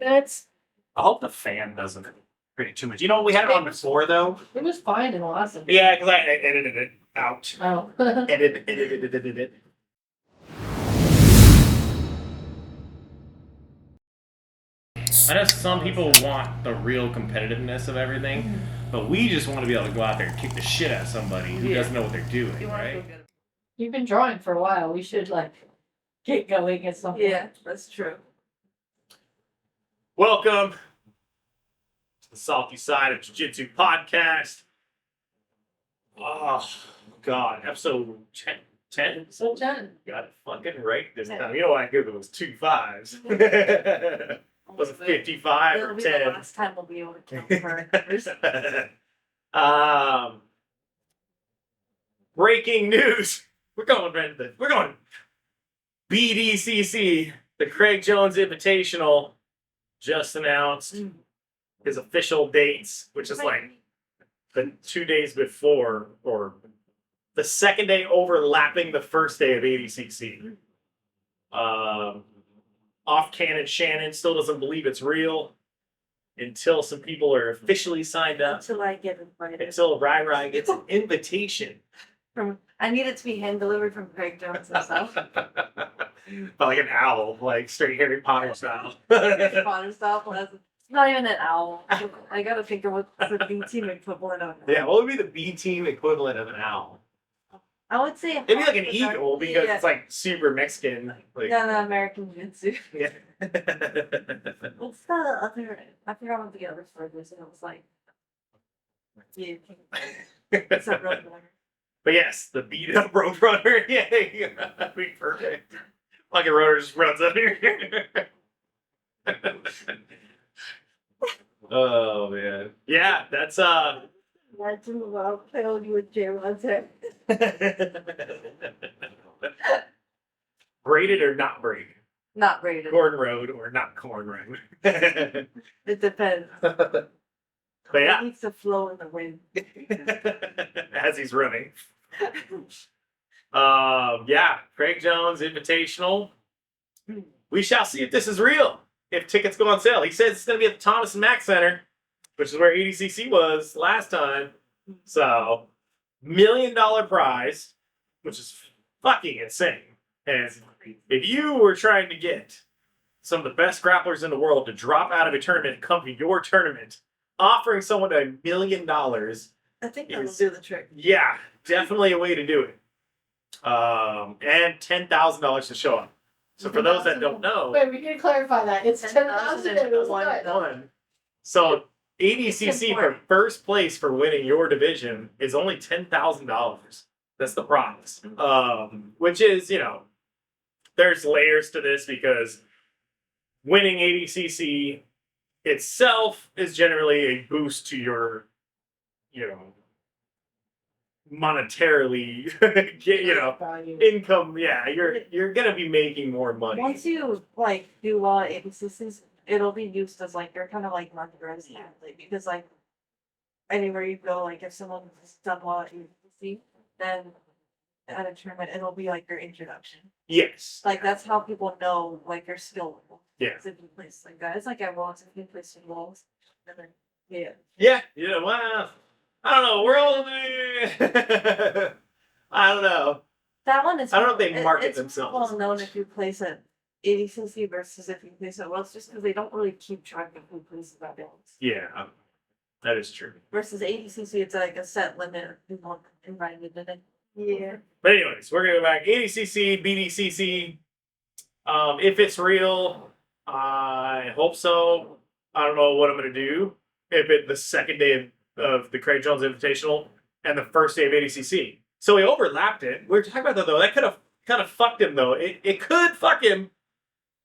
That's. I hope the fan doesn't create too much. You know, we had it on before though. It was fine and awesome. Yeah, because I edited it out. Oh. Edited it. I know some people want the real competitiveness of everything, but we just want to be able to go out there and kick the shit out of somebody who doesn't know what they're doing, right? You've been drawing for a while. We should get going at some point. Yeah, that's true. Welcome to the salty side of Jiu Jitsu Podcast. Oh, God. Episode 10? So 10. Got it fucking right this time. You know why I give those 2 5s. Was it 55 It'll or be 10? the last time we'll be able to count for Breaking news. We're going BDCC, the Craig Jones Invitational, just announced his official dates, which is like the 2 days before, or the second day overlapping the first day of ADCC. Off Cannon Shannon still doesn't believe it's real until some people are officially signed up. until I get invited. Until Rai gets an invitation. I need it to be hand delivered from Craig Jones himself. But like an owl, like straight Harry Potter style. Harry Potter style. It's not even an owl. I gotta think of what's the B team equivalent of. Yeah, what would be the B team equivalent of an owl? I would say It'd be like an eagle because it's like super Mexican. Like, no, American Jiu-Jitsu. yeah. What's the other? I forgot what the other word was, and it was like. Yeah, it's a road runner. But yes, the beat up road runner. Yeah, that'd be perfect. Fucking rotor just runs up here. Oh man. Yeah, that's Imagine about playing you with Jay Monte. braided or not braided? Not rated. Corn road or not corn road? But It depends. yeah. It needs to flow in the wind. As he's running. Yeah, Craig Jones Invitational. We shall see if this is real. If tickets go on sale. He says it's going to be at the Thomas and Mack Center, which is where ADCC was last time. So, $1 million prize, which is fucking insane. And if you were trying to get some of the best grapplers in the world to drop out of a tournament and come to your tournament, offering someone $1 million, I think that will do the trick. yeah, definitely a way to do it. And $10,000 to show up. So for those that don't know, Wait, we can clarify that. It's 10,000 and it was what? one. So ADCC for first place for winning your division is only $10,000. That's the prize. Which is, there's layers to this because winning ADCC itself is generally a boost to your, monetarily, Value. income. Yeah, you're gonna be making more money. Once you do well at ABCCs, it'll be used as you're kind of like market risk athlete because anywhere you go, if someone has done well at ABCC, then at a tournament it'll be your introduction. Yes. That's how people know your skill level. Yeah. If you place that. It's like everyone's if you place in walls. And then Yeah. Well, I don't know. We're all. I don't know. that one is. I don't know if they market it's themselves. Well known if you place at ADCC versus if you place at Wells, just because they don't really keep track of who places at Wells. Yeah, that is true. Versus ADCC, it's a set limit of people invited in it. Yeah. But anyways, we're gonna go back. ADCC, BDCC. If it's real, I hope so. I don't know what I'm gonna do if it's the second day of the Craig Jones Invitational and the first day of ADCC. So we overlapped it. We were talking about that though. That could have kind of fucked him though. It could fuck him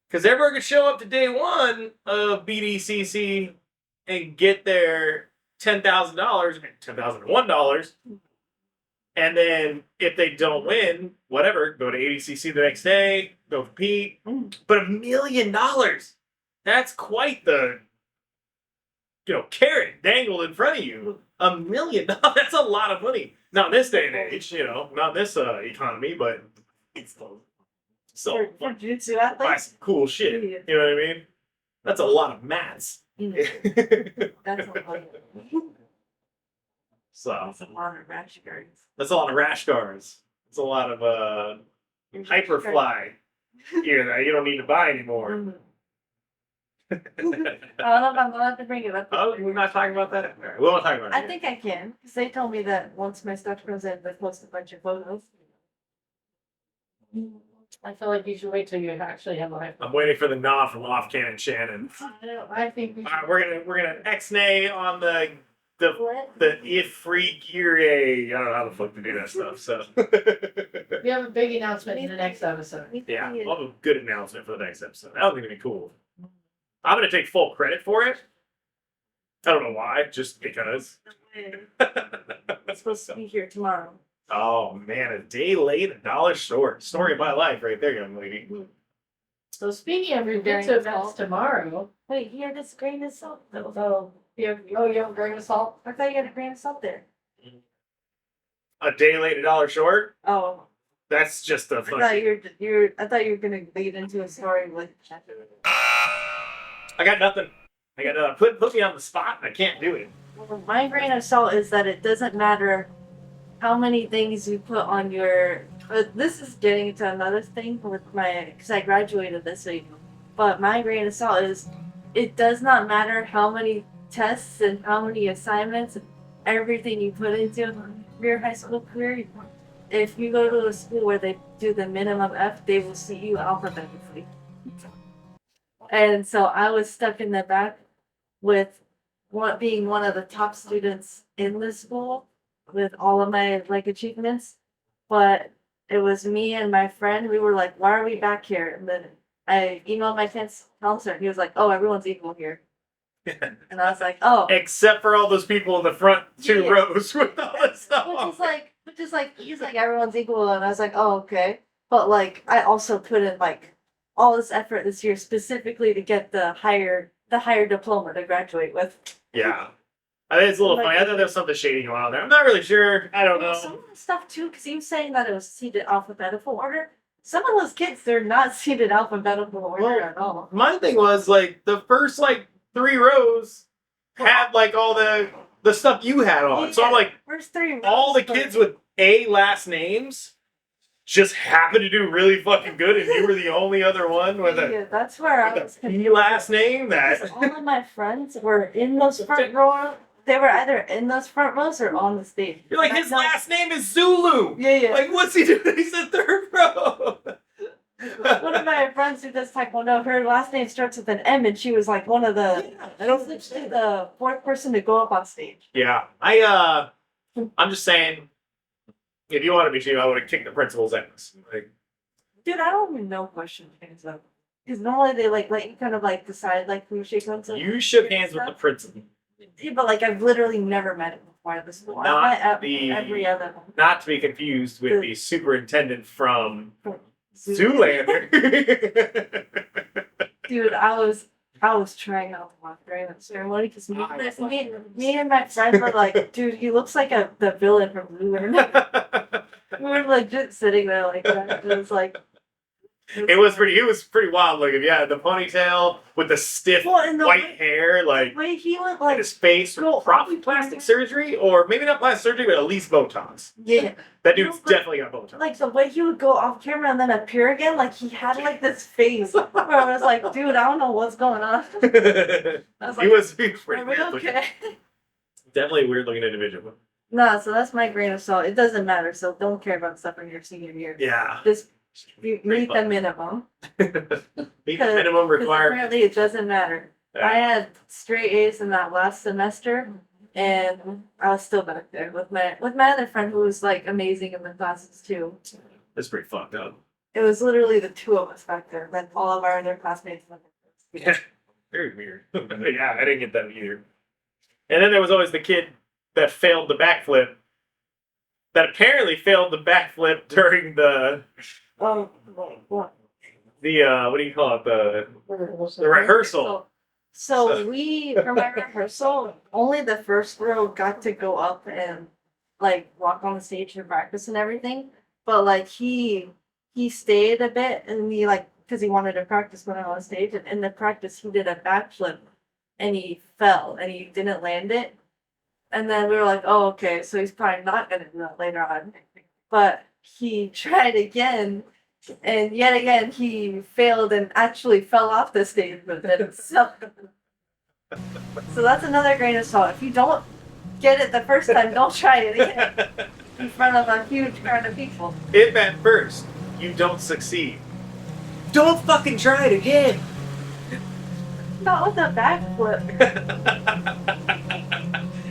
because everyone could show up to day one of BDCC and get their $10,000, $10,001, and then if they don't win, whatever, go to ADCC the next day, go compete. But $1 million, that's quite the carrot dangled in front of you. $1 million, that's a lot of money. Not in this day and age, not in this economy, but it's still For jiu-jitsu buy athletes. some cool shit. Yeah. You know what I mean? That's a lot of mats. That's a lot. So That's a lot of rash guards. that's a lot of rash guards. It's a lot of Hyperfly gear that you don't need to buy anymore. Mhm. I don't know if I'm allowed to bring it up. Oh, we're not talking about that? All right, we won't talk about it. I yet. think I can, because they told me that once my stuff comes in, they post a bunch of photos. I feel like you should wait till you actually have a life. I'm waiting for the nod from Off Cannon Shannon. I think we All should. right, we're gonna X-nay on the What? if free gear. I don't know how the fuck to do that stuff. So We have a big announcement in the next episode. yeah, we'll have a good announcement for the next episode. That was gonna be cool. I'm gonna take full credit for it. I don't know why, just because. It's supposed to be here tomorrow. Oh man, a day late, $1 short. Story of my life, right there, young lady. So speaking of your Very jitsu events involved. tomorrow, Wait, here, this grain of salt. so you have a grain of salt. I thought you had a grain of salt there. A day late, $1 short. Oh, That's just a I thought fucking. I thought you were gonna lead into a story with. I got nothing. I got put me on the spot. I can't do it. My grain of salt is that it doesn't matter how many things you put on your. This is getting into another thing with because I graduated this week. But my grain of salt is, it does not matter how many tests and how many assignments, everything you put into your high school career. If you go to a school where they do the minimum F, they will see you alphabetically. And so I was stuck in the back with being one of the top students in the school with all of my achievements. But it was me and my friend. We were like, why are we back here? And then I emailed my counselor and he was like, oh, everyone's equal here. And I was like, oh. Except for all those people in the front two Yeah. rows with all this stuff. Which is like, he's like, everyone's equal. And I was like, oh, okay. But I also put in all this effort this year specifically to get the higher diploma to graduate with. Yeah. I think it's a little funny. I thought there was something shady going on there. I'm not really sure. I don't know. Some of the stuff too, because he was saying that it was seated alphabetical order. Some of those kids, they're not seated alphabetical order at all. My thing was the first 3 rows had all the stuff you had on. So I'm like, First 3 all the kids with A last names just happened to do really fucking good, and you were the only other one with a that's where I was B last name. Because That all of my friends were in those front rows. They were either in those front rows or on the stage. you're like, And I his know- last name is Zulu. Yeah. What's he doing? He's the 3rd row. One of my friends who does taekwondo, her last name starts with an M, and she was one of the. I don't Literally the 4th person to go up on stage. Yeah, I'm just saying, if you wanted me to, I would have kicked the principal's ass. Dude, I don't even know question things up. Because normally they let you kind of decide who shake hands with. You shook hands with the principal, Yeah, but I've literally never met him before at the school. Not I met the- every other one. not to be confused with the superintendent from Zoolander. Zoolander. Dude, I was trying out to walk during that ceremony because me and my friend were like, dude, he looks like the villain from Zoolander. We were legit sitting there like that. It was It was pretty wild looking. Yeah, the ponytail with the stiff Well, and the white way- hair, Wait, he went and his face, go probably off plastic camera. surgery, or maybe not plastic surgery, but at least Botox. yeah. That You dude's know, but- definitely got Botox. The way he would go off camera and then appear again, he had this face where I was like, dude, I don't know what's going on. I was he like, was pretty are we weird looking. okay? Definitely a weird looking individual. No, so that's my grain of salt. It doesn't matter, so don't care about stuff in your senior year. Yeah. Just meet the minimum. Meet the Because- minimum Because requirement. apparently it doesn't matter. I had straight A's in that last semester, and I was still back there with my other friend who was amazing in the classes too. That's pretty fucked up. It was literally the 2 of us back there, then all of our other classmates. Yeah. Very weird. Yeah, I didn't get that either. And then there was always the kid that failed the backflip. That apparently failed the backflip during the What? what do you call it? The rehearsal. So we, for my rehearsal, only the first row got to go up and walk on the stage and practice and everything. But he stayed a bit and we because he wanted to practice when I was on stage. And in the practice, he did a backflip and he fell and he didn't land it. And then we were like, oh, okay, so he's probably not going to do that later on. But he tried again. And yet again, he failed and actually fell off the stage with it. So that's another grain of salt. If you don't get it the first time, don't try it again in front of a huge crowd of people. If at first you don't succeed, don't fucking try it again. Not with a backflip.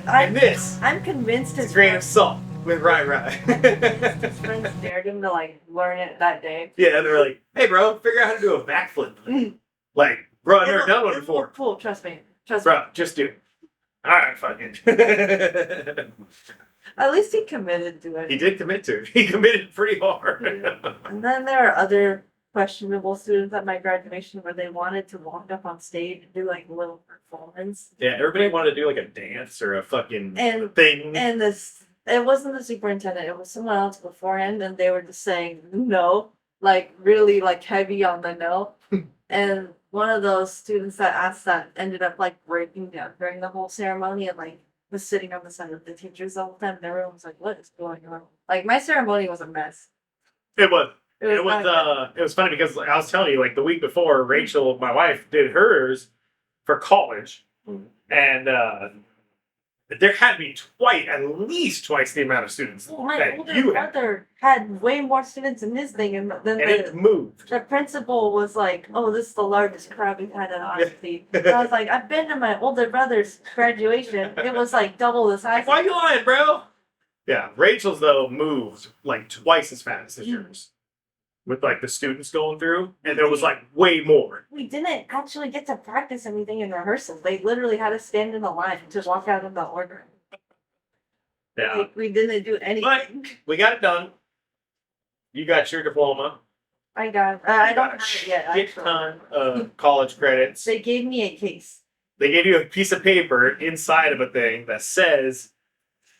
I'm convinced his grain of salt with Rai. His friends dared him to like learn it that day. Yeah, they were like, "Hey, bro, figure out how to do a backflip." Like, bro, I've never done one before. Cool, trust me. Bro, just do it. All right, fuck it. At least he committed to it. He did commit to it. He committed pretty hard. Yeah. And then there are other questionable students at my graduation where they wanted to walk up on stage and do like a little performance. Yeah, everybody wanted to do like a dance or a fucking thing. And it wasn't the superintendent, it was someone else beforehand, and they were just saying no, like really like heavy on the no. And one of those students that asked that ended up like breaking down during the whole ceremony and like was sitting on the side of the teachers the whole time, and everyone was like, what is going on? Like my ceremony was a mess. It was. It was funny because I was telling you, like the week before, Rachel, my wife, did hers for college, and there had to be at least twice the amount of students. Well, my older brother had way more students in his thing, and then it moved. The principal was like, "Oh, this is the largest crowd we've had at Odyssey." And I was like, "I've been to my older brother's graduation. It was like double the size." Why are you lying, bro? Yeah, Rachel's though moved like twice as fast as yours. With like the students going through, and there was like way more. We didn't actually get to practice anything in rehearsals. They literally had us stand in the line to walk out of the order. Yeah, like, we didn't do anything. But we got it done. You got your diploma. I got. I don't have it yet. A ton of college credits. They gave me a case. They gave you a piece of paper inside of a thing that says,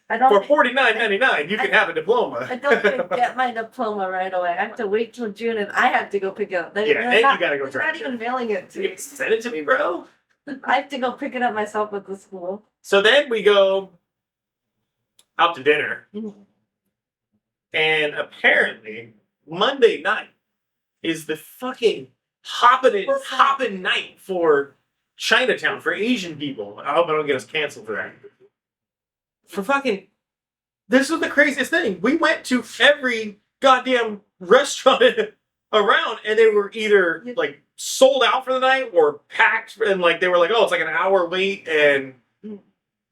for $49.99, you can have a diploma. I don't get my diploma right away. I have to wait till June, and I have to go pick it up. And you gotta go try it. Not even mailing it to me. Send it to me, bro. I have to go pick it up myself at the school. So then we go out to dinner. Mm-hmm. And apparently, Monday night is the fucking hopping night for Chinatown, for Asian people. I hope I don't get us canceled for that. This was the craziest thing. We went to every goddamn restaurant around, and they were either like sold out for the night or packed, and like they were like, oh, it's like an hour wait, and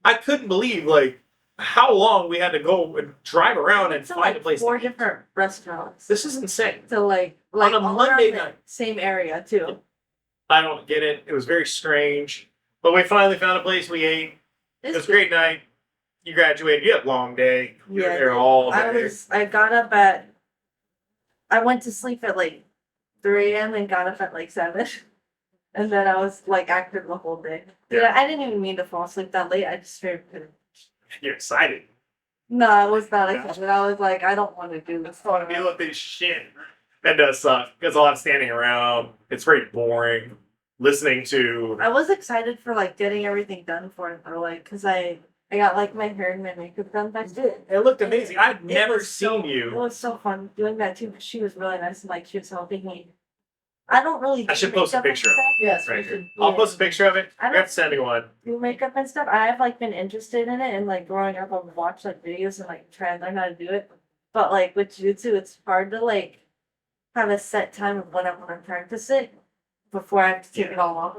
I couldn't believe like how long we had to go and drive around and find a place. 4 different restaurants. This is insane. So like on a Monday night, same area too. I don't get it. It was very strange, but we finally found a place. We ate. It was a great night. You graduated. You had a long day. You were there all day. I went to sleep at like 3 a.m. and got up at like 7. And then I was like active the whole day. Dude, I didn't even mean to fall asleep that late. I just figured. You're excited. No, I was not excited. I was like, I don't want to do this. I want to deal with this shit. That does suck. There's a lot of standing around. It's very boring. Listening to. I was excited for like getting everything done for it though, like, because I got like my hair and my makeup done back then. It looked amazing. I'd never seen you. It was so fun doing that too, because she was really nice and like she was helping me. I don't really. I should post a picture of it. Yes, right here. I'll post a picture of it. You have to send me one. Do makeup and stuff. I have like been interested in it, and like growing up, I've watched like videos and like try and learn how to do it. But like with jiu-jitsu, it's hard to like have a set time of when I want to practice it before I have to take it all off.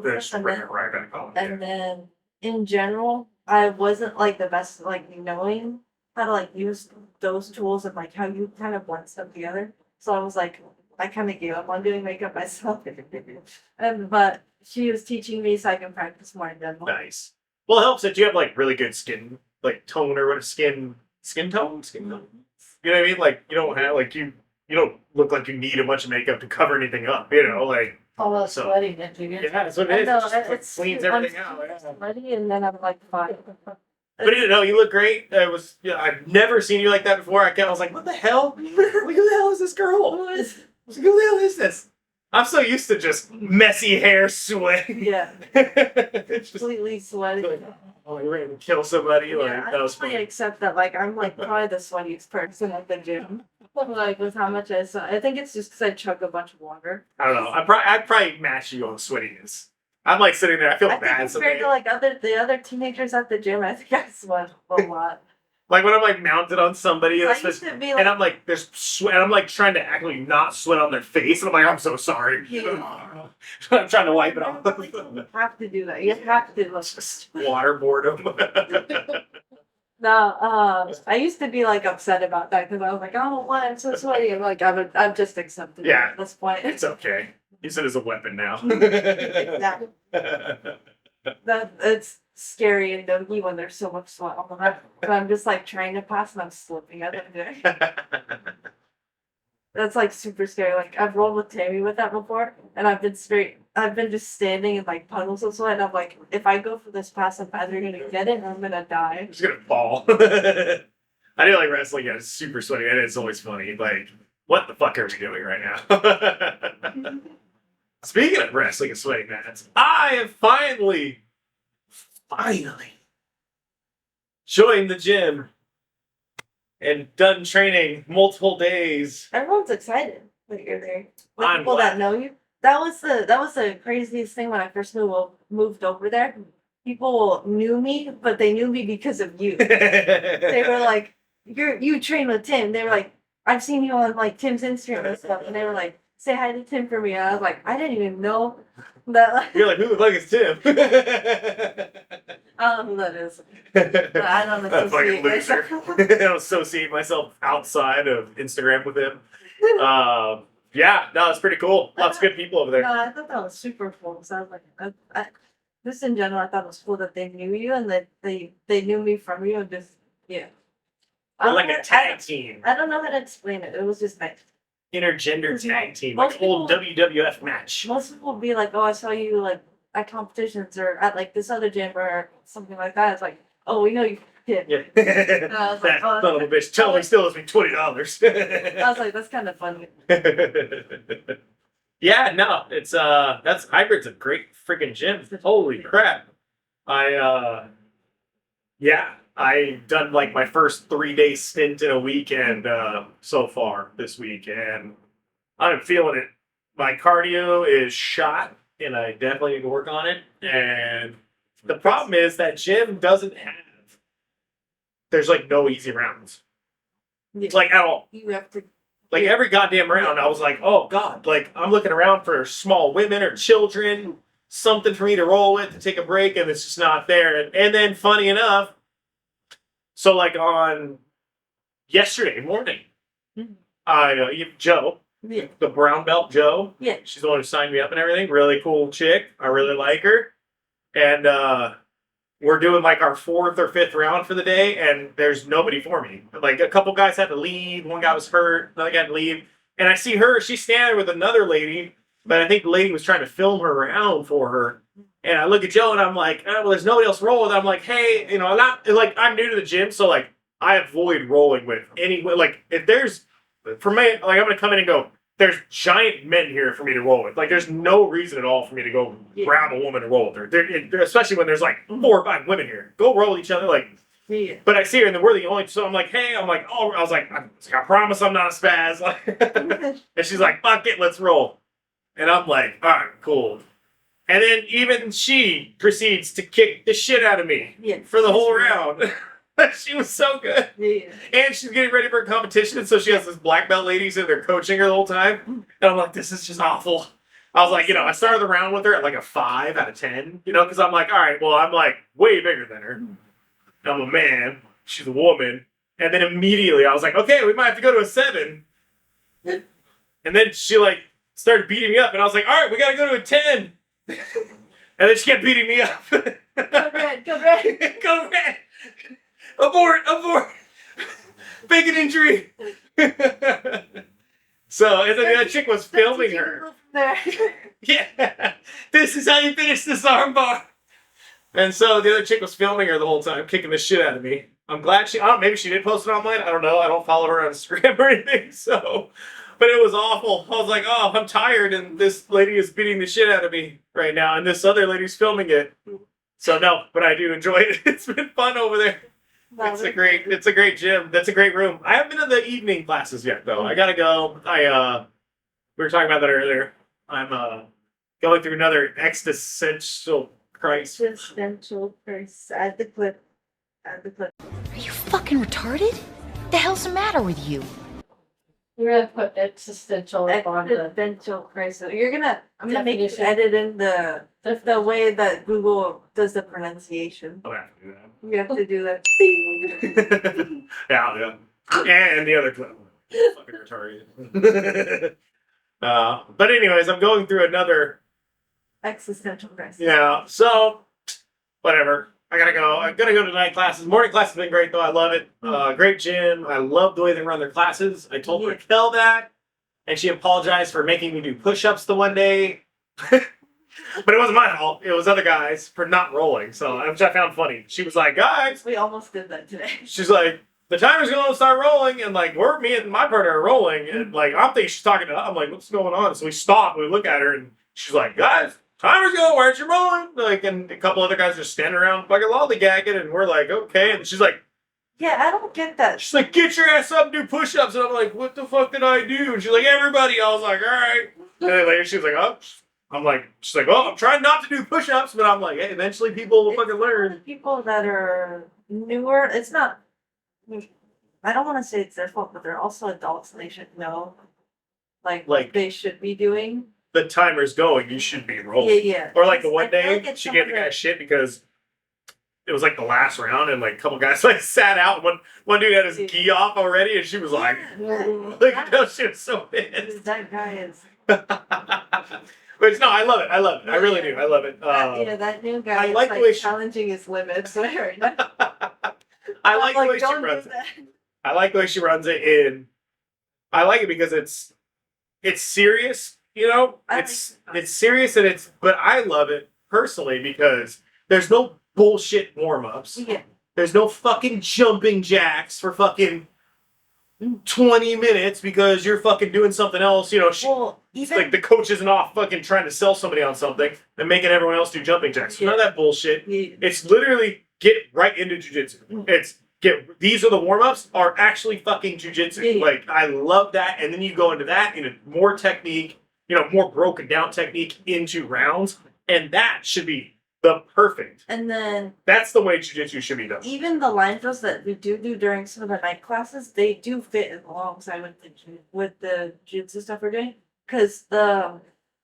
And then in general, I wasn't like the best like knowing how to like use those tools and like how you kind of blend stuff together. So I was like, I kind of gave up on doing makeup myself. But she was teaching me so I can practice more in general. Nice. Well, it helps that you have like really good skin, like tone or what, skin tone. You know what I mean? Like you don't have like you don't look like you need a bunch of makeup to cover anything up. You know, like. All that sweating that you get. Yeah, that's what it is. No, it just cleans everything out. Sweaty, and then I'm like fine. But you know, you look great. I've never seen you like that before. I was like, what the hell? Who the hell is this girl? Who the hell is this? I'm so used to just messy hair, sweat. Yeah, It's just completely sweaty. like, oh, you're ready to kill somebody. Yeah, Like, I that was totally funny. accept that. Like, I'm like probably the sweatiest person at the gym. Like with how much I sweat. I think it's just because I chug a bunch of water. I don't know. I'd probably match you on sweatiness. I'm like sitting there. I feel I think bad compared sometimes. to like the other teenagers at the gym, I think I sweat a lot. Like when I'm like mounted on somebody, I that's used to be and like, I'm like, there's sweat. And I'm like trying to actually not sweat on their face, and I'm like, I'm so sorry. Yeah. I'm trying to wipe it off. you have to do that. You have to. Like, Just waterboard them. no, I used to be like upset about that because I was like, oh, why I'm so sweaty. I'm like, I've just accepted Yeah. it at this point. It's okay. Use it as a weapon now. Exactly. That it's scary and doggy when there's so much sweat on them. But I'm just like trying to pass and I'm slipping at the end of the day. That's like super scary. Like I've rolled with Tammy with that before, and I've been just standing in like puddles of sweat. And I'm like, if I go for this pass, I'm either gonna get it or I'm gonna die. I'm just gonna fall. I do like wrestling. Yeah, it's super sweaty, and it's always funny. Like, what the fuck are we doing right now? Speaking of wrestling and sweating mats, I have finally joined the gym and done training multiple days. Everyone's excited that you're there. With I'm people glad. that know you. That was the craziest thing when I first moved over there. People knew me, but they knew me because of you. They were like, you train with Tim. They were like, I've seen you on like Tim's Instagram and stuff, and they were like, say hi to Tim for me. And I was like, I didn't even know that. Like, You're like, who the fuck is Tim? I don't know who that is. But I don't That fucking associate loser. myself. I don't associate myself outside of Instagram with him. Yeah, no, it's pretty cool. Lots of good people over there. No, I thought that was super cool. So I was like, just in general, I thought it was cool that they knew you and that they knew me from you. And just yeah. We're like don't a know- tag team, I don't know how to explain it. It was just nice. intergender tag team, like Most old people- WWF match. Most people would be like, "Oh, I saw you like at competitions or at like this other gym or something like that." It's like, "Oh, we know you did." Yeah. I was like, That oh, son of a bitch. Tell me he still owes me I $20. was like, "That's kind of funny." Yeah, no, it's that's Hybrid's a great freaking gym. Holy crap. I done like my first 3-day stint in a weekend so far this week, and I'm feeling it. My cardio is shot, and I definitely need to work on it. And the problem is that gym doesn't have. There's like no easy rounds, Yeah. like at all. You have to. Like every goddamn round, I was like, oh god, like I'm looking around for small women or children, something for me to roll with to take a break, and it's just not there. And then, funny enough, so like on yesterday morning, Joe, Yeah. the brown belt Joe, Yeah. she's the one who signed me up and everything. Really cool chick. I really like her. And we're doing like our 4th or 5th round for the day, and there's nobody for me. Like a couple guys had to leave. One guy was hurt. Another guy had to leave. And I see her. She's standing with another lady, but I think the lady was trying to film her around for her. And I look at Joe and I'm like, oh, well, there's nobody else rolling. I'm like, hey, I'm not like I'm new to the gym, so like I avoid rolling with anyone. Like if there's for me, like I'm gonna come in and go, there's giant men here for me to roll with. Like there's no reason at all for me to go grab a woman and roll with her. Especially when there's like 4 or 5 women here. Go roll with each other. Like, Yeah. but I see her and then we're the only. So I'm like, hey, oh, I was like, I promise I'm not a spaz. Like, and she's like, fuck it, let's roll. And I'm like, all right, cool. And then even she proceeds to kick the shit out of me Yeah. for the whole round. She was so good. Yeah. And she's getting ready for a competition, and so she has this black belt ladies and they're coaching her the whole time. And I'm like, this is just awful. I was like, I started the round with her at like a 5 out of 10, because I'm like, all right, well, I'm like way bigger than her. I'm a man. She's a woman. And then immediately I was like, okay, we might have to go to a 7. And then she like started beating me up, and I was like, all right, we got to go to a 10. And then she kept beating me up. Go red. Go red. Go red. Abort. Bacon injury. So, and then that chick was filming her. There. Yeah. This is how you finish this armbar. And so the other chick was filming her the whole time, kicking the shit out of me. I'm glad maybe she did post it online. I don't know. I don't follow her on Instagram or anything. So, But it was awful. I was like, oh, I'm tired, and this lady is beating the shit out of me right now, and this other lady's filming it. So no, but I do enjoy it. It's been fun over there. It's a great gym. That's a great room. I haven't been to the evening classes yet, though. I gotta go. We were talking about that earlier. I'm going through another existential crisis. Existential crisis. Add the clip. Are you fucking retarded? The hell's the matter with you? We're gonna put existential up on the Existential crisis. I'm gonna make you definition. edit in the way that Google does the pronunciation. Oh, I have to do that. You have to do that. Yeah. And the other clip. Fucking retarded. But anyways, I'm going through another. Existential crisis. Yeah. So, whatever. I gotta go. I'm gonna go to night classes. Morning class has been great though. I love it. Great gym. I love the way they run their classes. I told Raquel that, and she apologized for making me do push-ups the one day. But it wasn't my fault. It was other guys for not rolling. So, which I found funny. She was like, guys. We almost did that today. She's like, the timer's going to start rolling. And like, me and my partner are rolling. And like, I'm thinking she's talking to us. I'm like, what's going on? So we stop and we look at her. And she's like, guys, timer's going. Why aren't you rolling? Like, and a couple other guys are standing around fucking lollygagging. And we're like, okay. And she's like, Yeah, I don't get that. she's like, get your ass up and do push-ups. And I'm like, what the fuck did I do? And she's like, everybody. I was like, all right. And then later she was like, oh. I'm like, she's like, well, I'm trying not to do push-ups, but I'm like, hey, eventually people will fucking learn. People that are newer, it's not. I don't want to say it's their fault, but they're also adults. And they should know, like Like- they should be doing. The timer's going, you should be rolling. Yeah. Or like the one I feel day, like it's she some gave of the guy shit because it was like the last round, and like a couple guys like sat out. One dude had his gi off already, and she was like, like no, she was so pissed. That guy is. But no, I love it. I really do. I love it. That new guy I is like like the way she- challenging his limits. Right now. I like the I'm way she "Don't do runs it. that." I like the way she runs it. In I like it because it's serious. You know, it's serious and but I love it personally because there's no bullshit warm ups. Yeah. There's no fucking jumping jacks for fucking 20 minutes because you're fucking doing something else. You know, Well, even like the coach isn't off fucking trying to sell somebody on something and making everyone else do jumping jacks. None of that bullshit. Yeah. It's literally get right into jujitsu. It's these are the warm ups are actually fucking jujitsu. Yeah. Like I love that, and then you go into that in a more technique, you know, more broken down technique into rounds, and that should be the perfect. And then That's the way jujitsu should be done. even the line drills that we do during some of the night classes, they do fit alongside with the jiu-jitsu stuff we're doing. Because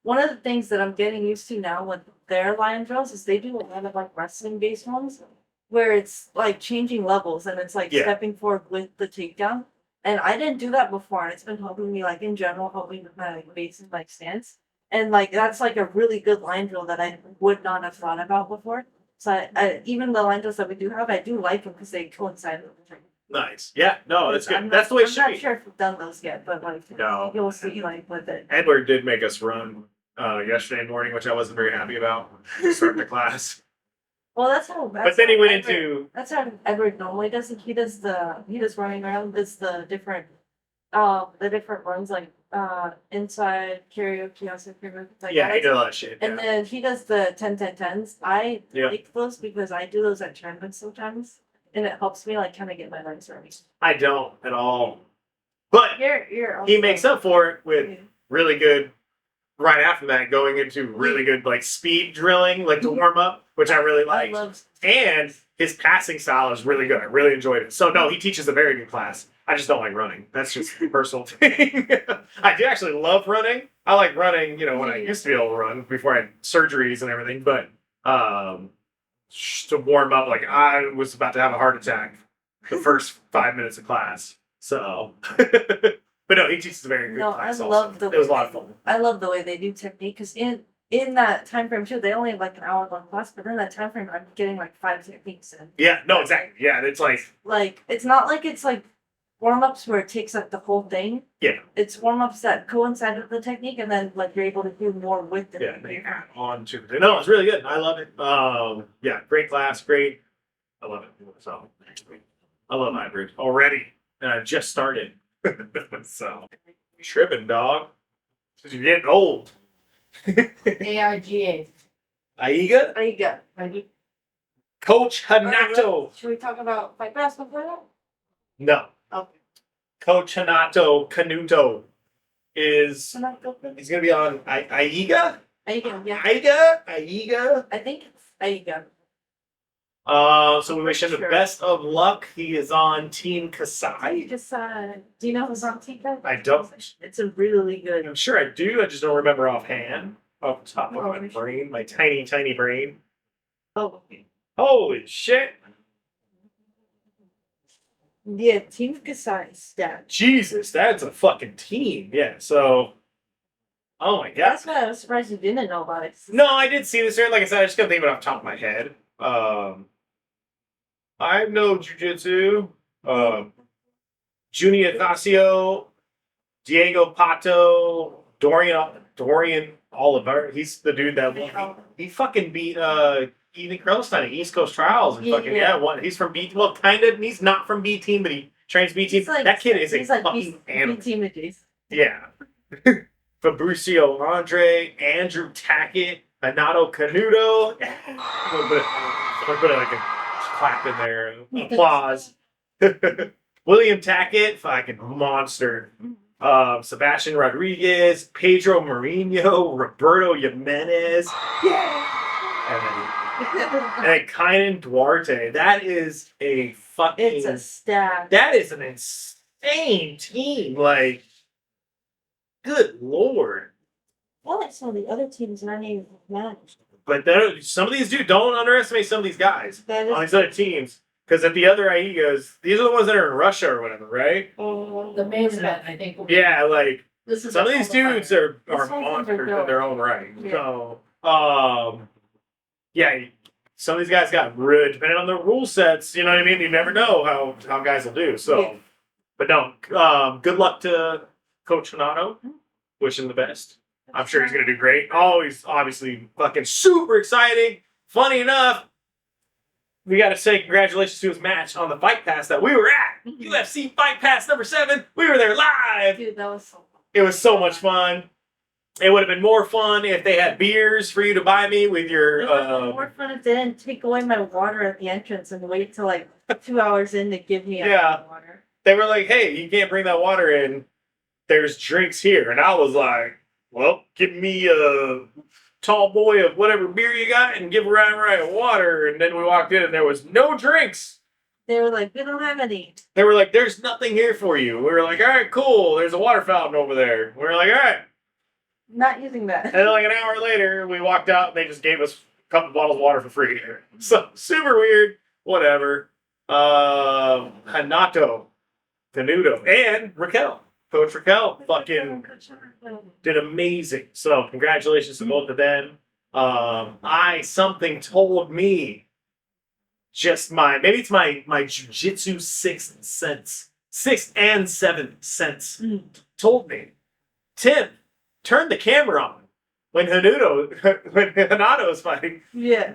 one of the things that I'm getting used to now with their line drills is they do a lot of like wrestling based ones, where it's like changing levels and it's like Yeah. stepping forward with the takedown. And I didn't do that before, and it's been helping me like in general, helping with my like base and like stance. And like that's like a really good line drill that I would not have thought about before. So I even the line drills that we do have, I do like them because they coincide with the training. Nice. Yeah. No, that's good. I'm That's the way it I'm should not be. sure if we've done those yet, but like No. you'll see like with it. Edward did make us run yesterday morning, which I wasn't very happy about. Starting the class, Well, that's but then he how went Edward- into That's how Edward normally does it. He does running around, does the different runs like inside karaoke, outside karaoke. Like yeah, I he like did a lot of shit. And Yeah. then he does the 10-10-10s. I Yeah. like those because I do those at tournaments sometimes, and it helps me like kind of get my legs ready. I don't at all, but You're he also- makes up for it with Yeah. really good. Right after that, going into really good like speed drilling, like to warm up, which I really I like. love And his passing style is really good. I really enjoyed it. So no, he teaches a very good class. I just don't like running. That's just a personal thing. I do actually love running. I like running, you know, when I used to be able to run before I had surgeries and everything. But to warm up, like I was about to have a heart attack the first 5 minutes of class. So, but no, he teaches a very good No, class. I also. love the It was a way lot of fun. I love the way they do technique because in that time frame too, they only have like an hour long class, but in that time frame, I'm getting like 5 techniques in. Yeah, no, exactly. Yeah, it's like It's not like it's like warm ups where it takes up the whole thing. Yeah. It's warm ups that coincide with the technique, and then like you're able to do more with the yeah, technique. they add on to it. No, it's really good. I love it. Yeah, great class, great. I love it. So I love hybrid already, and I've just started. So You tripping, dog. Because you're getting old. AIGA. Aiga? There you go. Ready? Coach Hanato. Should we talk about Fight Pass before that? No. Okay. Coach Hanato Canuto is he's gonna be on Aiga? Aiga, yeah. Aiga? I think it's Aiga. So we wish him the best of luck. He is on Team Kasai. Just, do you know who's on Tika? I don't. It's a really good. I'm sure I do. I just don't remember offhand. Off the top of my Oh, brain. My tiny, tiny brain. Oh, Holy shit. yeah, Team Kasai stat. Jesus, that's a fucking team. Yeah, so. Oh my god. That's why I was surprised you didn't know about it. No, I did see this here. Like I said, I just couldn't think of it off the top of my head. I know Jiu Jitsu. Junior Ignacio, Diego Pato, Dorian Oliver. He's the dude that he fucking beat Ethan Krellstein at East Coast Trials. And he's from B. Well, kind of. He's not from B Team, but he trains B Team. Like, that kid is a like fucking animal. B Team adjacent. Yeah. Fabricio Andre, Andrew Tackett, Anato Canuto. I'm gonna put like a clap in there. Applause. William Tackett, fucking monster. Sebastian Rodriguez, Pedro Mourinho, Roberto Jimenez. Yeah. And then Kynan Duarte. That is a fucking. It's a stat. That is an insane team. Like, good lord. Well, like some of the other teams aren't even managed. But some of these dudes, don't underestimate some of these guys That on is these other teams. Because at the other IEGAs, these are the ones that are in Russia or whatever, right? The main event, I think. Will be, Yeah, like this is some of a these qualifier. dudes are This one's monsters in underdog. their own right. Yeah. So, yeah, some of these guys got really, depending on the rule sets, you know what I mean? You never know how guys will do. So, Yeah. but no, good luck to Coach Hanato. Wish him the best. I'm sure he's going to do great. Always, obviously, fucking super exciting. Funny enough, we got to say congratulations to his match on the Fight Pass that we were at. UFC Fight Pass number 7. We were there live. Dude, that was so fun. It was so much fun. It would have been more fun if they had beers for you to buy me with your. It would have been more fun if they didn't take away my water at the entrance and wait till like 2 hours in to give me water. They were like, hey, you can't bring that water in. There's drinks here. And I was like, well, give me a tall boy of whatever beer you got and give Ryan Ryan water. And then we walked in and there was no drinks. They were like, we don't have any. They were like, there's nothing here for you. We were like, all right, cool. There's a water fountain over there. We were like, all right. Not using that. And then like an hour later, we walked out and they just gave us a couple bottles of water for free. So super weird. Whatever. Hanato, Canuto, and Raquel. Coach Raquel fucking did amazing. So congratulations to both of them. Something told me maybe it's my jiu-jitsu sixth and seventh sense told me, Tim, turn the camera on when Hanato is fighting. Yeah.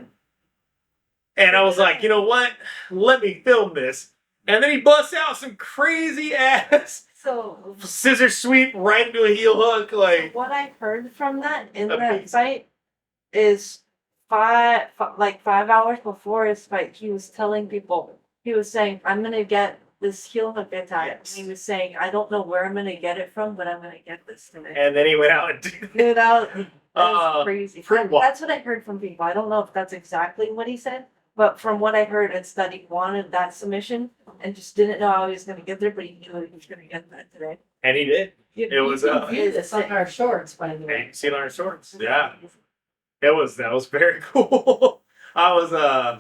And I was like, you know what? Let me film this. And then he busts out some crazy ass So scissor sweep right into a heel hook. Like, what I heard from that in Amazing. that fight is 5 hours before his fight, he was telling people, he was saying, I'm going to get this heel hook attack. Yes. And he was saying, I don't know where I'm going to get it from, but I'm going to get this today. and then he went out and did Dude, that was crazy. for what? That's what I heard from people. I don't know if that's exactly what he said, but from what I heard, it's that he wanted that submission and just didn't know how he was going to get there, but he knew he was going to get that today. And he did. It was View this on our shorts, by the way. see Iron Swords. Yeah. That was very cool. I was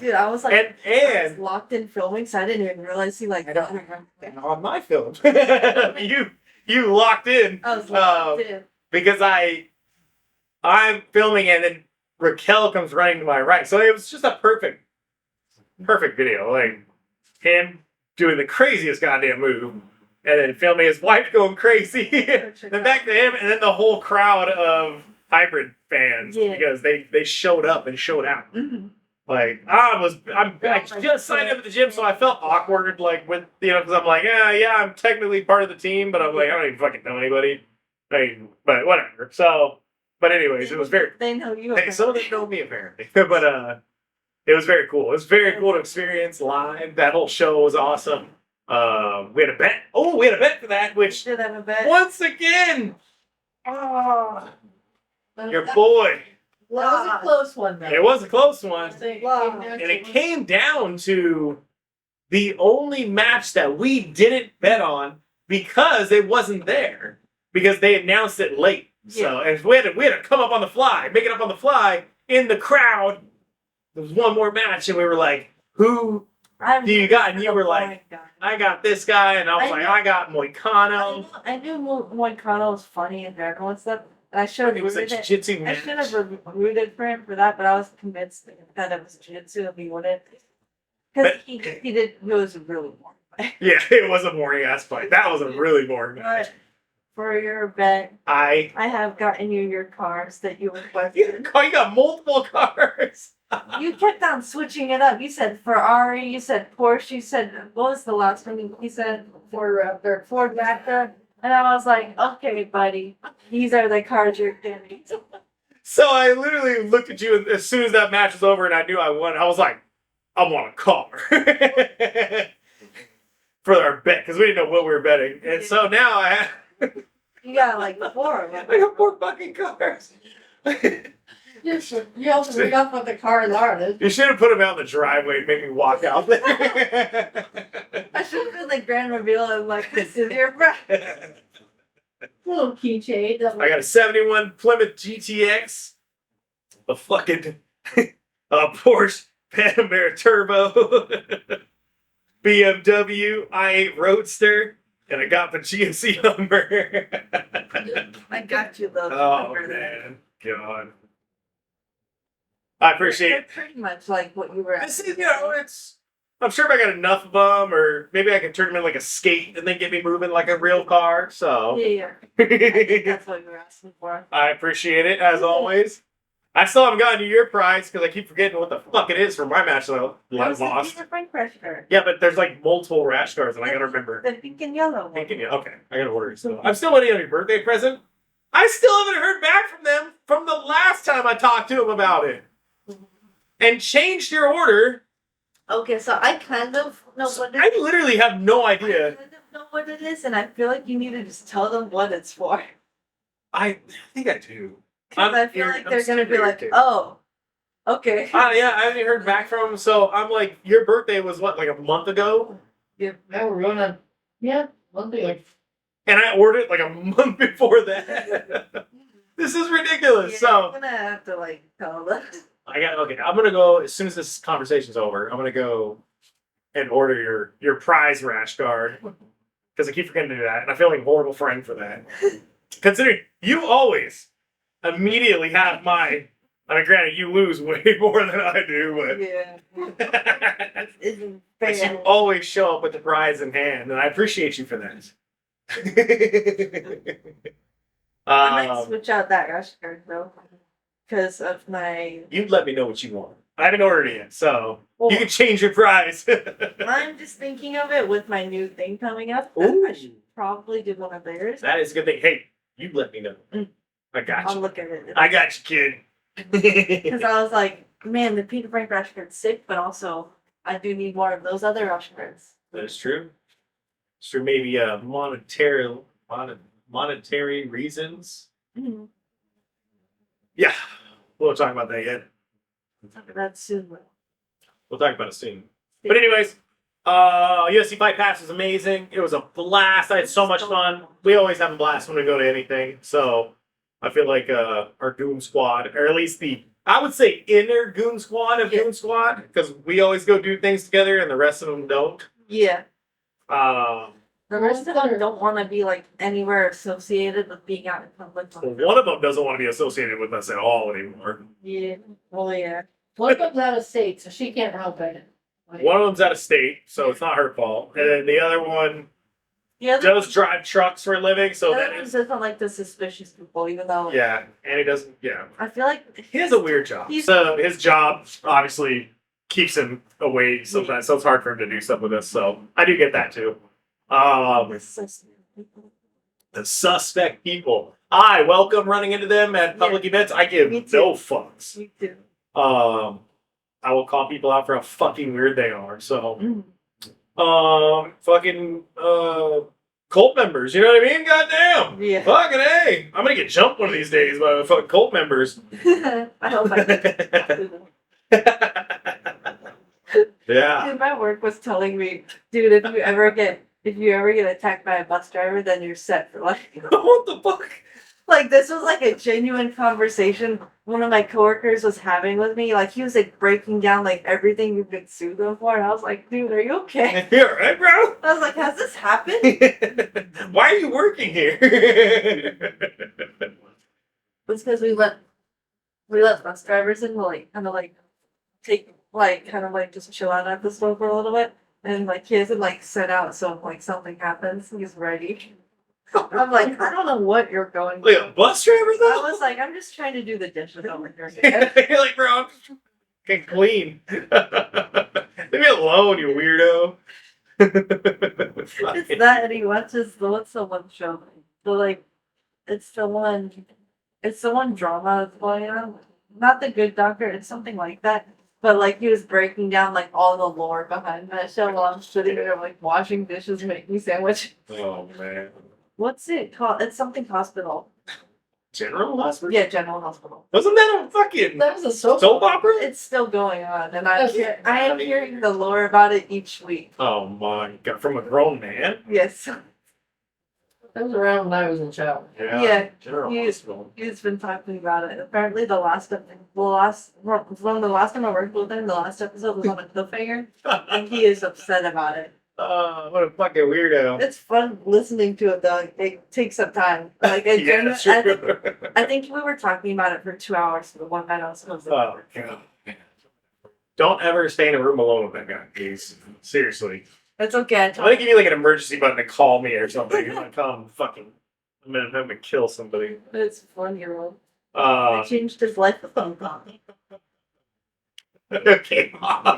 Dude, I was like, I was and locked in filming, so I didn't even realize he like. on my film. you locked in. I was locked in. Because I'm filming and then Raquel comes running to my right. So it was just a perfect video. Like him doing the craziest goddamn move and then filming his wife going crazy. Then back to him and then the whole crowd of hybrid fans because they showed up and showed out. Mm-hmm. Like I just signed up at the gym, so I felt awkward, like with because I'm like, yeah, I'm technically part of the team, but I'm like, I don't even fucking know anybody. I mean, but whatever. So, but anyways, it was very. They know you. Hey, some of them know me apparently, but it was very cool. It was very cool to experience live. That whole show was awesome. We had a bet. Oh, we had a bet for that, which Did have a bet. once again, your That boy. was a close one, though. It was a close one, Wow. and it came down to the only match that we didn't bet on because it wasn't there because they announced it late. So and we had to come up on the fly, make it up on the fly in the crowd. There was one more match, and we were like, "Who do you got?" And you were like, "I got this guy," and I was like, "I got Moicano." I knew Moicano was funny and Jericho and stuff, and I should have It was a rooted jiu-jitsu I match. should have rooted for him for that, but I was convinced that it was jiu-jitsu and we wouldn't. Because he was really boring. Yeah, it was a boring ass fight. That was a really boring match. But for your bet, I I have gotten you your cars that you requested. you got multiple cars. You kept on switching it up. You said Ferrari, you said Porsche, you said, what was the last one you said? Ford Raptor. Ford Raptor. And I was like, okay, buddy, these are the cars you're getting. So I literally looked at you as soon as that match was over, and I knew I won. I was like, I want a car for our bet because we didn't know what we were betting, and so now I have. You got like 4 of them. I got 4 fucking cars. You also bring up what the cars are. You should have put them out in the driveway and made me walk out there. I should have been like grand reveal and like, this is your breath. Little keychain. I got a 71 Plymouth GTX, a fucking Porsche Panamera Turbo, BMW i8 Roadster, and I got the GMC Hummer. I got you though. Oh man, God. I appreciate They're it. pretty much like what you were This asking. is, it's. I'm sure if I got enough of them, or maybe I can turn them in like a skate and then get me moving like a real car. So Yeah. I think that's what you were asking for. I appreciate it as always. I still haven't gotten you your prize because I keep forgetting what the fuck it is for my match that I That was the lost. Peter Frank pressure. Yeah, but there's like multiple rash cars and I gotta remember. The pink and yellow one. Thinking, okay, I gotta order it still. I'm still waiting on your birthday present. I still haven't heard back from them from the last time I talked to them about it. And changed your order. Okay, so I kind of know what it I literally have no I idea. kind of know what it is, and I feel like you need to just tell them what it's for. I think I do. Because I feel like they're gonna be like, oh, okay. Yeah, I haven't heard back from them. So I'm like, your birthday was what, like a month ago? Yeah, we're going yeah, Monday. Like, and I ordered it like a month before that. This is ridiculous. Yeah, So I'm gonna have to like tell them. okay. I'm gonna go as soon as this conversation's over. I'm gonna go and order your prize rash guard because I keep forgetting to do that, and I feel like a horrible friend for that. Considering you always immediately have my. I mean, granted, you lose way more than I do, Yeah. but Isn't but you fair. always show up with the prize in hand, and I appreciate you for that. I might switch out that rush card though, because of my. You'd let me know what you want. I haven't ordered it yet, so Well, you can change your prize. I'm just thinking of it with my new thing coming up. Ooh. I should probably do one of theirs. That is a good thing. Hey, you let me know. I got I'll you. look at it. I got you, kid. Because I was like, man, the Peter Frank rush card's sick, but also I do need more of those other rush cards. That is true. It's true. Maybe monetary reasons. Mm-hmm. Yeah, we won't talk about that yet. Talk about that soon. We'll talk about it soon. But anyways, UFC Fight Pass was amazing. It was a blast. I had so much fun. We always have a blast when we go to anything. So I feel like our Goon Squad, or at least I would say inner Goon Squad of Goon Squad, because we always go do things together and the rest of them don't. Yeah. Um, The rest of them don't want to be like anywhere associated with being out in public. one of them doesn't want to be associated with us at all anymore. Yeah. Well, yeah. One comes out of state, so she can't help it. One of them's out of state, so it's not her fault. And then the other one The other does drive trucks for a living, so the that other one is. doesn't like the suspicious people, even though Yeah, and he doesn't. Yeah, I feel like he has a weird job. He's- So his job obviously keeps him away sometimes, so it's hard for him to do stuff with us. So I do get that too. the suspect people. I welcome running into them at public events. I give no fucks. Me too. I will call people out for how fucking weird they are. So, cult members. You know what I mean? Goddamn. Yeah. Fucking A. I'm gonna get jumped one of these days by fucking cult members. I hope I can. Yeah. Dude, my work was telling me, dude, if you ever get attacked by a bus driver, then you're set for life. What the fuck? Like, this was like a genuine conversation one of my coworkers was having with me. Like, he was like breaking down like everything you could sue them for, and I was like, dude, are you okay? You alright, bro? I was like, has this happened? Why are you working here? It's because we let bus drivers in to like kind of like take like kind of like just chill out at the store for a little bit, and like he hasn't like set out, so if like something happens, he's ready. I'm like, I don't know what you're going Like through. a bus driver, I though? was like, I'm just trying to do the dishes over here. You're like, bro, I'm just getting clean. Leave me alone, you weirdo. It's that, and he watches what's the one show? So like, it's the one drama that's going on. Not The Good Doctor. It's something like that. But like he was breaking down like all the lore behind that show while I'm sitting there like washing dishes, making sandwiches. Oh, man. What's it called? It's something hospital. General Hospital? Yeah, General Hospital. Wasn't that a fucking That was a soap opera? It's still going on, and Okay. I am hearing the lore about it each week. Oh, my God. From a grown man? Yes, That was around when I was in child. Yeah. General He- Hospital. he's been talking about it. Apparently, one of the last time I worked with him, the last episode was on a cliffhanger, and he is upset about it. What a fucking weirdo. It's fun listening to it though. It takes some time. Like it Yeah, genuinely- sure. I think we were talking about it for 2 hours for the one night I was supposed to. Oh, God. Don't ever stay in a room alone with that guy, please. Seriously. It's okay. I'm gonna give you like an emergency button to call me or something. I'm gonna come fucking. I'm gonna kill somebody. It's fun, I changed his life with phone call. Okay.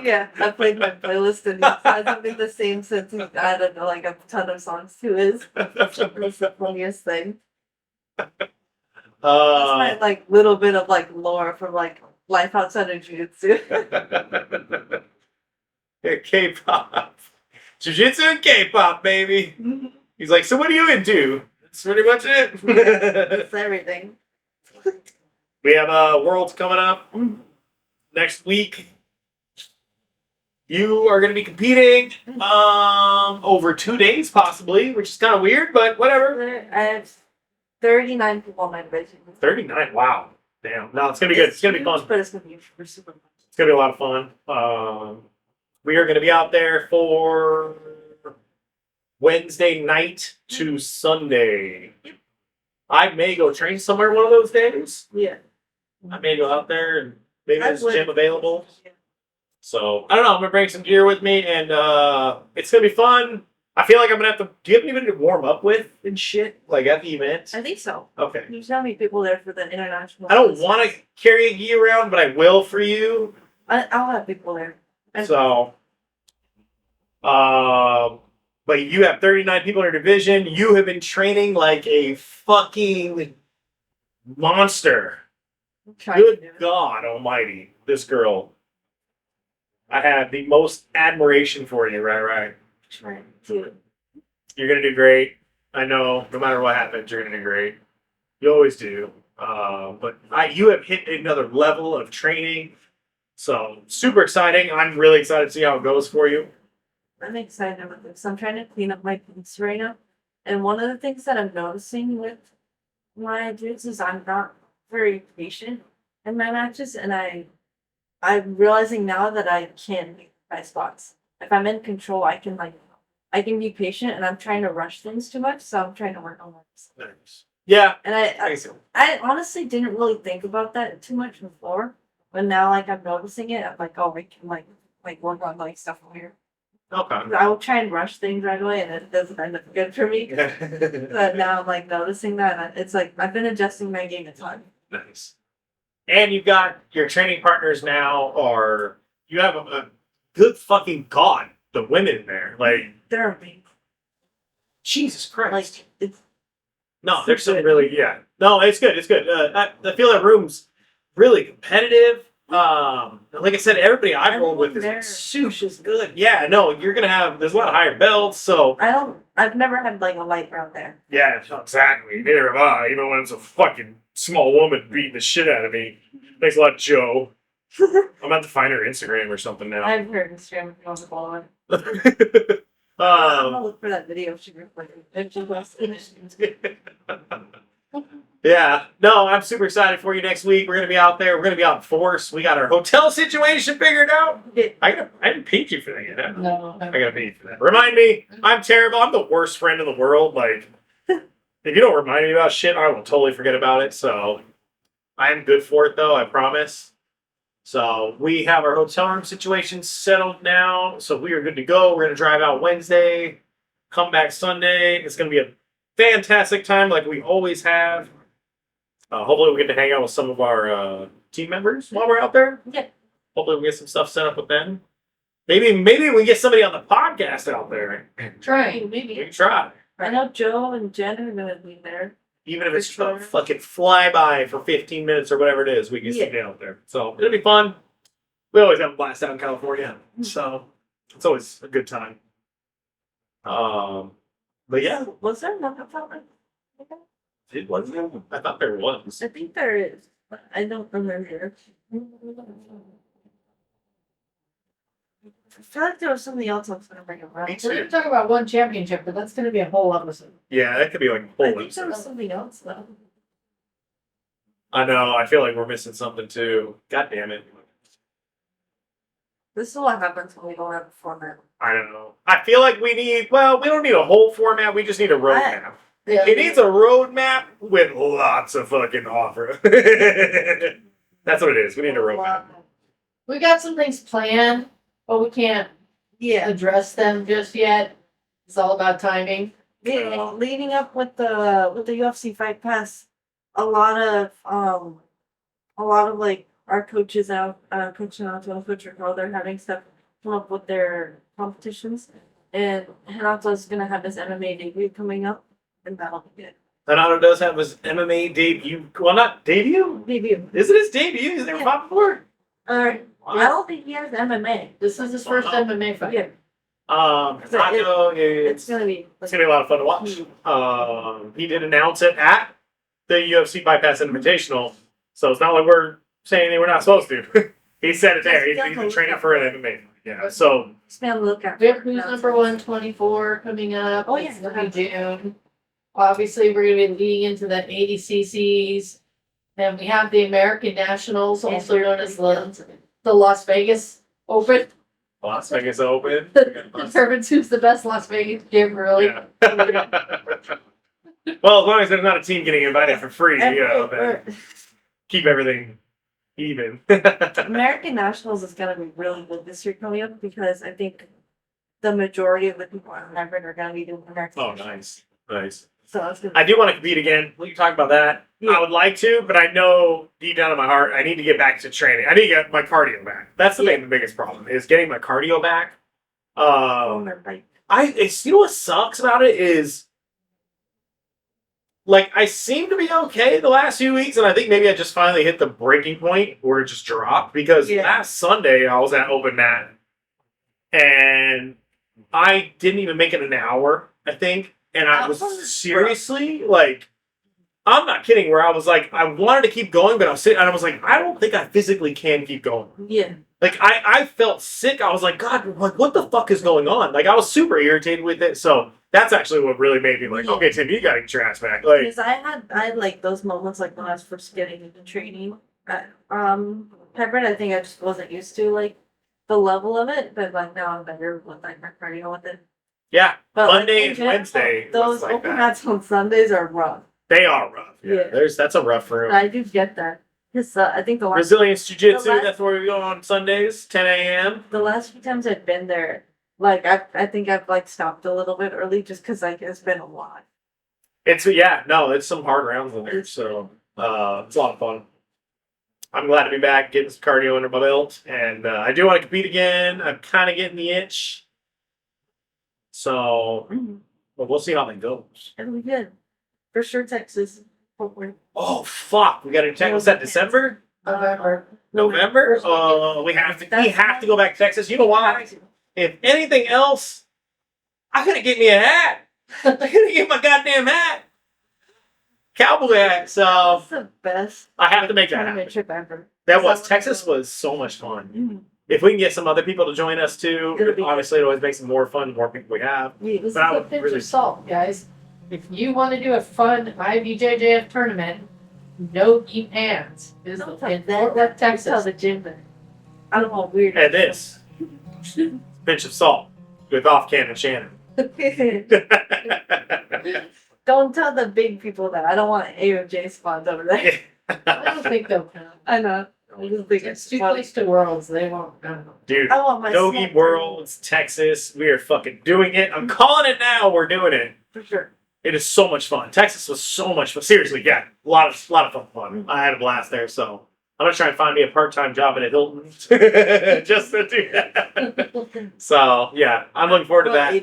Yeah, I played my playlist and it hasn't been the same since he added like a ton of songs to his. It's the funniest thing. That's my like little bit of like lore from like life outside of jiu-jitsu. K-pop. Jiu-jitsu and K-pop, baby. He's like, so what are you into? That's pretty much it. It's everything. We have Worlds coming up next week. You are going to be competing over 2 days, possibly, which is kind of weird, but whatever. I have 39 people on my division. 39. Wow. Damn. No, it's going to be good. It's going to be fun. But it's going to be super fun. It's going to be a lot of fun. We are going to be out there for Wednesday night to Sunday. I may go train somewhere one of those days. Yeah. I may go out there and maybe there's a would- gym available. Yeah. So I don't know. I'm gonna bring some gear with me, and it's gonna be fun. I feel like I'm gonna have to. Do you have anybody to warm up with and shit, like at the event? I think so. Okay. There's not many people there for the international. I don't want to carry a gi around, but I will for you. I'll have people there. So, but you have 39 people in your division. You have been training like a fucking monster. I'm trying to do Good it. God Almighty, this girl. I have the most admiration for you, right? Trying to. You're gonna do great. I know. No matter what happens, you're gonna do great. You always do. But you have hit another level of training. So super exciting. I'm really excited to see how it goes for you. I'm excited with this. I'm trying to clean up my piece right now. And one of the things that I'm noticing with my jiu-jitsu is I'm not very patient in my matches, and I'm realizing now that I can make my spots. If I'm in control, I can be patient, and I'm trying to rush things too much, so I'm trying to work on that. Nice. Yeah. And I honestly didn't really think about that too much before, but now like I'm noticing it. I'm like, oh, I can like work on like stuff over here. Okay. I will try and rush things right away, and it doesn't end up good for me. But now I'm like noticing that, and it's like I've been adjusting my game a ton. Nice. And you've got your training partners now, or you have a good fucking God, the women there. Like, They're amazing. Jesus Christ. Like No, there's some really, yeah. No, it's good. It's good. I feel that room's really competitive. Like I said, everybody I've rolled with is super good. Yeah, no, you're gonna have. There's a lot of higher belts, so I've never had like a light round there. yeah, exactly. Neither have I. Even when it's a fucking small woman beating the shit out of me. Thanks a lot, Joe. I'm about to find her Instagram or something now. I've heard Instagram if you want to follow it. I'm gonna look for that video she recorded. Yeah, no, I'm super excited for you next week. We're gonna be out there. We're gonna be out in force. We got our hotel situation figured out. I didn't pay you for that yet. No. I gotta pay you for that. Remind me, I'm terrible. I'm the worst friend in the world. Like, if you don't remind me about shit, I will totally forget about it. So, I am good for it though. I promise. So we have our hotel room situation settled now. So we are good to go. We're gonna drive out Wednesday, come back Sunday. It's gonna be a fantastic time, like we always have. Hopefully we get to hang out with some of our team members while we're out there. Yeah. Hopefully we get some stuff set up with them. Maybe we get somebody on the podcast out there. Trying, We maybe. can try. I know Joe and Jen are gonna be there. Even if it's For a sure. fucking flyby for 15 minutes or whatever it is, we can sit down out there. So it'll be fun. We always have a blast out in California. So it's always a good time. But yeah, Was there another topic? it wasn't. I thought there was. I think there is, but I don't remember. I feel like there was something else I was gonna bring up. Me We're too. going to talk about one championship, but that's going to be a whole episode. Yeah, that could be like a I whole think there episode. was something else though. I know. I feel like we're missing something too. God damn it. This is what happens when we don't have a format. I don't know. I feel like we don't need a whole format. We just need a roadmap. Yeah. It needs a roadmap with lots of fucking offer. That's what it is. We need a roadmap. We got some things planned, but we can't Yeah. address them just yet. It's all about timing. Yeah, leading up with the UFC Fight Pass, a lot of like our coaches out, Coach Renato, Coach Ricardo, they're having stuff come up with their competitions, and Renato's gonna have his MMA debut coming up, and that'll be good. Donato does have his MMA debut. Well, not debut. Debut. Is it his debut? He's never Yeah. fought before. I don't think he has MMA. This is his first Wow. MMA fight. Yeah, Donato it's is. gonna be. It's gonna be a lot of fun to watch. He did announce it at the UFC Bypass Invitational, so it's not like we're saying anything we're not supposed to. He said it there. He's been training for an MMA. Yeah. So Just be on the lookout. We have who's number 124 coming up. Oh, It's yeah. gonna be June. Obviously, we're gonna be leading into the 80 cc's. Then we have the American Nationals, also known as the Las Vegas Open. Las Vegas Open. Determines who's the best Las Vegas gym, really. Yeah. Well, as long as there's not a team getting invited for free, then keep everything even. American Nationals is gonna be really good this year coming up because I think the majority of the people on Hybrid are gonna be doing American Oh, Nationals. nice. So it's gonna I do want to compete again. We can talk about that. Yeah. I would like to, but I know deep down in my heart, I need to get back to training. I need to get my cardio back. That's the biggest problem is getting my cardio back. on their bike. You know what sucks about it is, like, I seem to be okay the last few weeks, and I think maybe I just finally hit the breaking point where it just dropped because Yeah. last Sunday I was at Open Mat, and I didn't even make it an hour, I think. And I was seriously like, I'm not kidding. Where I was like, I wanted to keep going, but I was sitting and I was like, I don't think I physically can keep going. Yeah. Like I felt sick. I was like, God, like what the fuck is going on? Like I was super irritated with it. So that's actually what really made me like, okay, Tim, you gotta get your ass back. Like, Because I had like those moments like when I was first getting into training. Hybrid, I think I just wasn't used to like the level of it, but like now I'm better with like my cardio with it. yeah, But like, Monday in and general, Wednesday. those was like open that. mats on Sundays are rough. They are rough. Yeah, Yeah. that's a rough room. I do get that. Because I think the last Resilience Jiu Jitsu. the last- That's where we go on Sundays, 10 a.m. few times I've been there, like I think I've like stopped a little bit early just because like it's been a lot. It's some hard rounds in there, so it's a lot of fun. I'm glad to be back, getting some cardio under my belt, and I do want to compete again. I'm kind of getting the itch, so but we'll see how that goes. It'll be good. For sure, Texas. Hopefully. Oh fuck, we got to check. Was that December? November? Oh, we have to go back to Texas. You know why? If anything else, I gotta get me a hat. I gotta get my goddamn hat. Cowboy hat. So That's the best. I have to make that tournament happen. trip ever. That was Texas was so much fun. Mm. If we can get some other people to join us too, It'll be obviously it always makes it more fun the more people we have. Yeah. This is But I a would pinch really- of salt, guys. If you want to do a fun IBJJF tournament, no eat hands. Is Don't in tell Fort Worth, Tell Texas. the gym that. I don't want weird. And this pinch of salt with off Cannon Shannon. Don't tell the big people that. I don't want AOJ spots over there. I don't think they'll come. I know. I just think It's it's too funny. close to Worlds. They won't come. Dude, I want my Doggy small Worlds, Texas. We are fucking doing it. I'm calling it now. We're doing it. for sure. It is so much fun. Texas was so much fun. Seriously, yeah, a lot of fun. I had a blast there. So I'm gonna try and find me a part-time job at a Hilton just to do that. So yeah, I'm looking forward to that.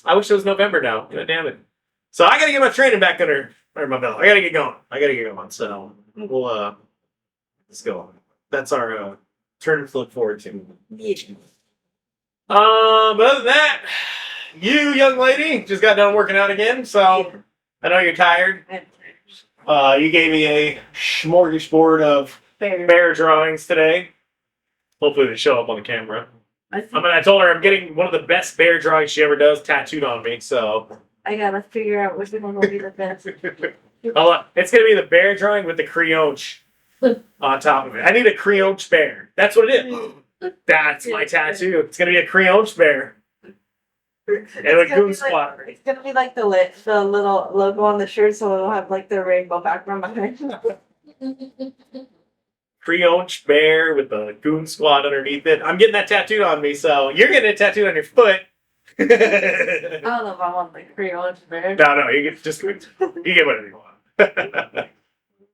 I wish it was November now. God damn it. So I gotta get my training back under my belt. I gotta get going. So we'll let's go. That's our tournament to look forward to. But other than that, you young lady just got done working out again. So I know you're tired. You gave me a smorgasbord of bear drawings today. Hopefully they show up on the camera. I told her I'm getting one of the best bear drawings she ever does tattooed on me. So I gotta figure out which one will be the best. it's gonna be the bear drawing with the creonch on top of it. I need a creonch bear. That's what it is. That's my tattoo. It's gonna be a creonch bear. And a goon squatter. It's gonna be like the little logo on the shirt, so it'll have like the rainbow background behind. Creonch bear with the goon squad underneath it. I'm getting that tattooed on me, so you're getting it tattooed on your foot. I don't know if I want the Creole bear. No, you get whatever you want.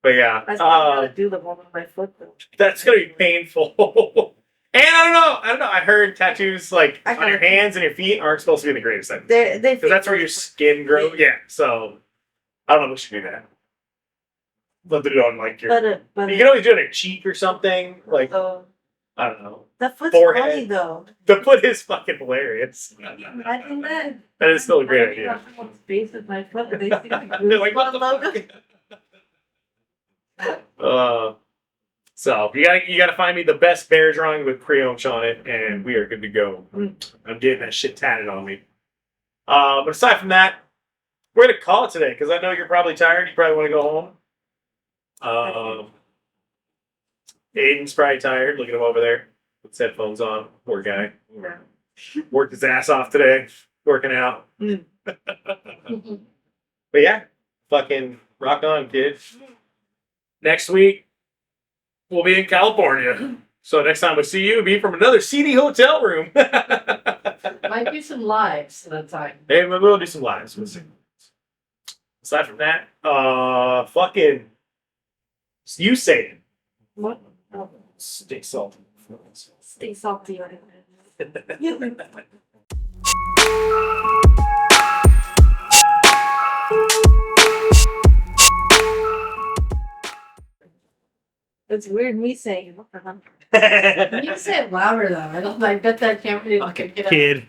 But yeah, I still gotta do the one on my foot though. that's gonna be painful. And I don't know. I heard tattoos like on your hands and your feet aren't supposed to be the greatest thing. Because that's where your skin grows. Yeah, so I don't know if we should do that. Let them do it on like your. But You can always do it on your cheek or something. Like I don't know. the foot's forehead. funny though. The foot is fucking hilarious. Imagine that. That is still a great idea. Someone's face with my foot, and they see They're like, what the fuck? So you gotta find me the best bear drawing with creonch on it, and we are good to go. I'm getting that shit tatted on me. But aside from that, we're gonna call it today because I know you're probably tired. You probably want to go home. Aiden's probably tired. Look at him over there with his headphones on. Poor guy. Worked his ass off today, working out. But yeah, fucking rock on, kids. Next week, we'll be in California. So next time we see you, it'll be from another seedy hotel room. Might do some lives at a time. Hey, we'll do some lives. We'll see. Aside from that, fucking, you say it. What? Oh, Stay salty. stay salty on it. It's weird me saying what the hell. You can say it louder though. I bet that camera didn't pick it up. Kid.